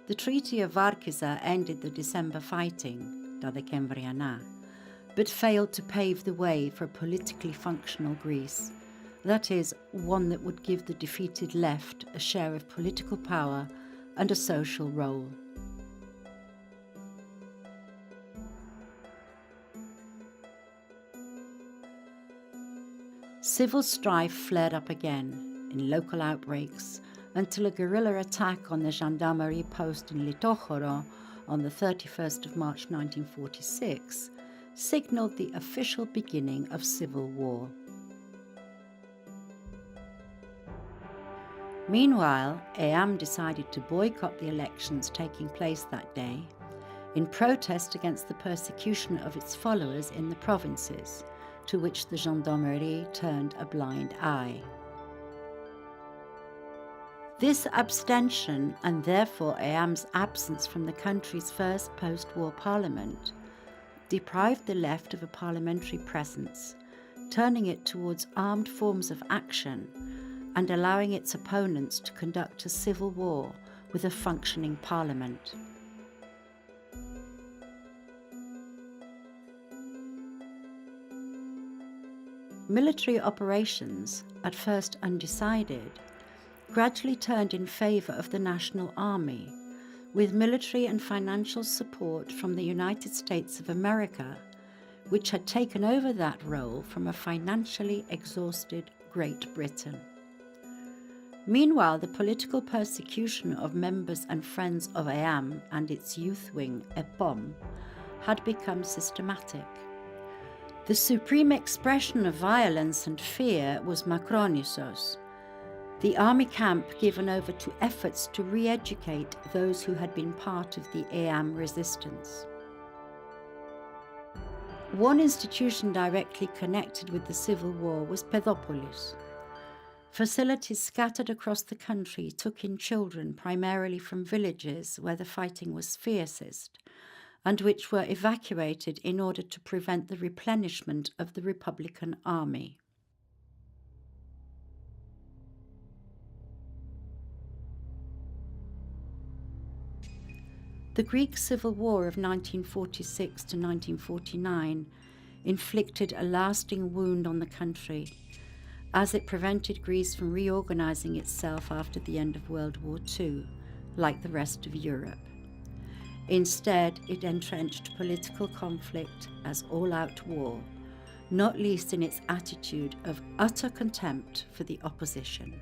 The Treaty of Varkisa ended the December fighting, da the Kemvriana, but failed to pave the way for a politically functional Greece, that is, one that would give the defeated left a share of political power and a social role. Civil strife flared up again in local outbreaks until a guerrilla attack on the gendarmerie post in Litochoro on the 31st of March 1946 signalled the official beginning of civil war. Meanwhile, EAM decided to boycott the elections taking place that day in protest against the persecution of its followers in the provinces, to which the gendarmerie turned a blind eye. This abstention, and therefore EAM's absence from the country's first post-war parliament, deprived the left of a parliamentary presence, turning it towards armed forms of action and allowing its opponents to conduct a civil war with a functioning parliament. Military operations, at first undecided, gradually turned in favour of the National Army, with military and financial support from the United States of America, which had taken over that role from a financially exhausted Great Britain. Meanwhile, the political persecution of members and friends of EAM and its youth wing, EPOM, had become systematic. The supreme expression of violence and fear was Makronisos, the army camp given over to efforts to re-educate those who had been part of the EAM resistance. One institution directly connected with the civil war was Pedopolis. Facilities scattered across the country took in children primarily from villages where the fighting was fiercest, and which were evacuated in order to prevent the replenishment of the Republican Army. The Greek Civil War of 1946 to 1949 inflicted a lasting wound on the country, as it prevented Greece from reorganizing itself after the end of World War II, like the rest of Europe. Instead, it entrenched political conflict as all-out war, not least in its attitude of utter contempt for the opposition.